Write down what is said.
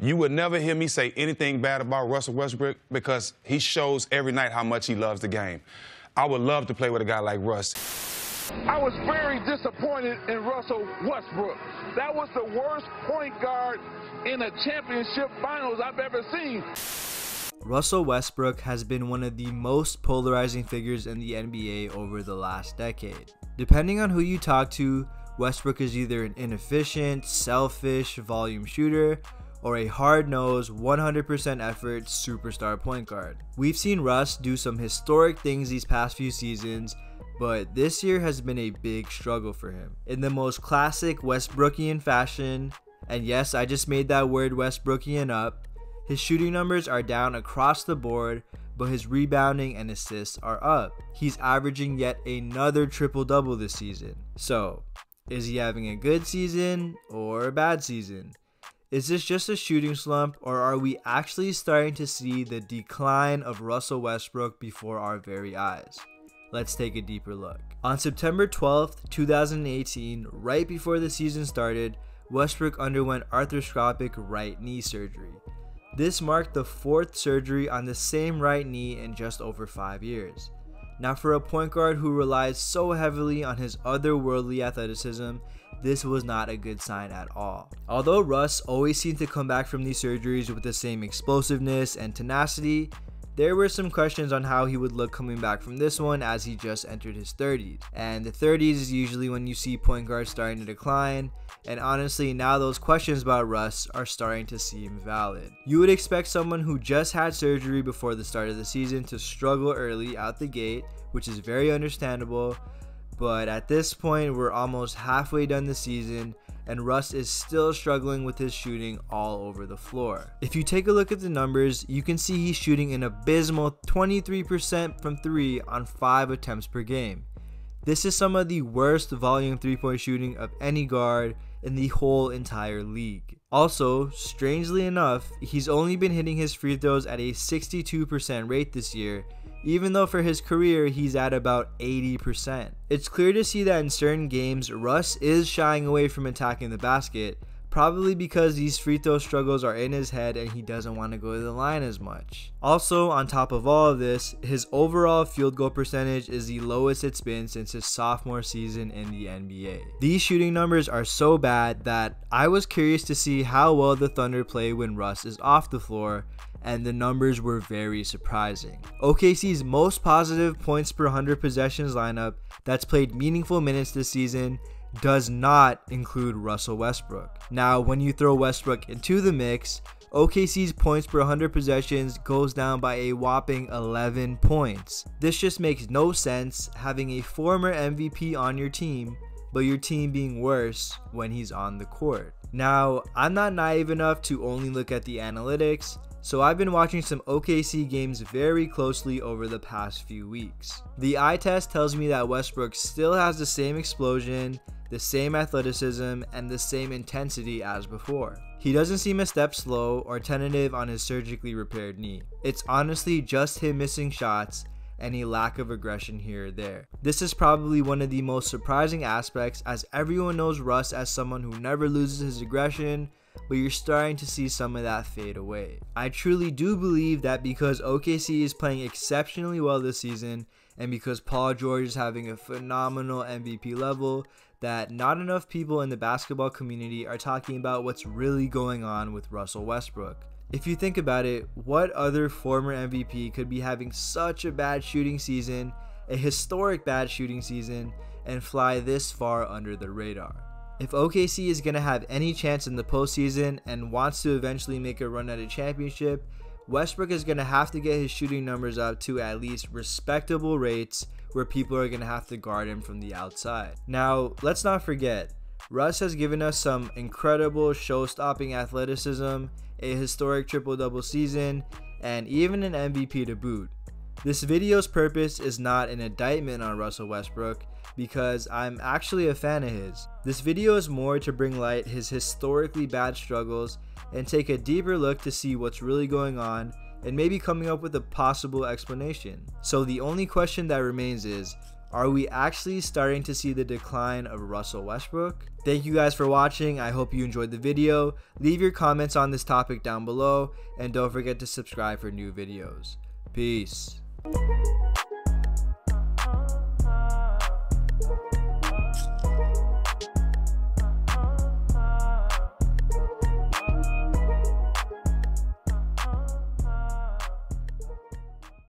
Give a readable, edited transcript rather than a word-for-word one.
You would never hear me say anything bad about Russell Westbrook because he shows every night how much he loves the game. I would love to play with a guy like Russ. I was very disappointed in Russell Westbrook. That was the worst point guard in a championship finals I've ever seen. Russell Westbrook has been one of the most polarizing figures in the NBA over the last decade. Depending on who you talk to, Westbrook is either an inefficient, selfish volume shooter or a hard-nosed, 100% effort superstar point guard. We've seen Russ do some historic things these past few seasons, but this year has been a big struggle for him. In the most classic Westbrookian fashion, and yes, I just made that word Westbrookian up, his shooting numbers are down across the board, but his rebounding and assists are up. He's averaging yet another triple-double this season. So, is he having a good season or a bad season? Is this just a shooting slump, or are we actually starting to see the decline of Russell Westbrook before our very eyes? Let's take a deeper look. On September 12th, 2018, right before the season started, Westbrook underwent arthroscopic right knee surgery. This marked the 4th surgery on the same right knee in just over 5 years. Now, for a point guard who relies so heavily on his otherworldly athleticism, this was not a good sign at all. Although Russ always seemed to come back from these surgeries with the same explosiveness and tenacity, there were some questions on how he would look coming back from this one, as he just entered his 30s. And the 30s is usually when you see point guards starting to decline, and honestly now those questions about Russ are starting to seem valid. You would expect someone who just had surgery before the start of the season to struggle early out the gate, which is very understandable, but at this point we're almost halfway done the season and Russ is still struggling with his shooting all over the floor. If you take a look at the numbers, you can see he's shooting an abysmal 23% from 3 on 5 attempts per game. This is some of the worst volume 3-point shooting of any guard in the whole entire league. Also, strangely enough, he's only been hitting his free throws at a 62% rate this year, even though for his career he's at about 80%. It's clear to see that in certain games, Russ is shying away from attacking the basket, probably because these free throw struggles are in his head and he doesn't want to go to the line as much. Also, on top of all of this, his overall field goal percentage is the lowest it's been since his sophomore season in the NBA. These shooting numbers are so bad that I was curious to see how well the Thunder play when Russ is off the floor, and the numbers were very surprising. OKC's most positive points per 100 possessions lineup that's played meaningful minutes this season does not include Russell Westbrook. Now, when you throw Westbrook into the mix, OKC's points per 100 possessions goes down by a whopping 11 points. This just makes no sense, having a former MVP on your team, but your team being worse when he's on the court. Now, I'm not naive enough to only look at the analytics, so I've been watching some OKC games very closely over the past few weeks. The eye test tells me that Westbrook still has the same explosion, the same athleticism, and the same intensity as before. He doesn't seem a step slow or tentative on his surgically repaired knee. It's honestly just him missing shots and a lack of aggression here or there. This is probably one of the most surprising aspects, as everyone knows Russ as someone who never loses his aggression, but you're starting to see some of that fade away. I truly do believe that because OKC is playing exceptionally well this season, and because Paul George is having a phenomenal MVP level, that not enough people in the basketball community are talking about what's really going on with Russell Westbrook. If you think about it, what other former MVP could be having such a bad shooting season, a historic bad shooting season, and fly this far under the radar? If OKC is going to have any chance in the postseason and wants to eventually make a run at a championship, Westbrook is going to have to get his shooting numbers up to at least respectable rates where people are going to have to guard him from the outside. Now, let's not forget, Russ has given us some incredible show-stopping athleticism, a historic triple-double season, and even an MVP to boot. This video's purpose is not an indictment on Russell Westbrook, because I'm actually a fan of his. This video is more to bring light his historically bad struggles and take a deeper look to see what's really going on and maybe coming up with a possible explanation. So the only question that remains is, Are we actually starting to see the decline of Russell Westbrook? Thank you guys for watching. I hope you enjoyed the video. Leave your comments on this topic down below, and don't forget to subscribe for new videos. Peace.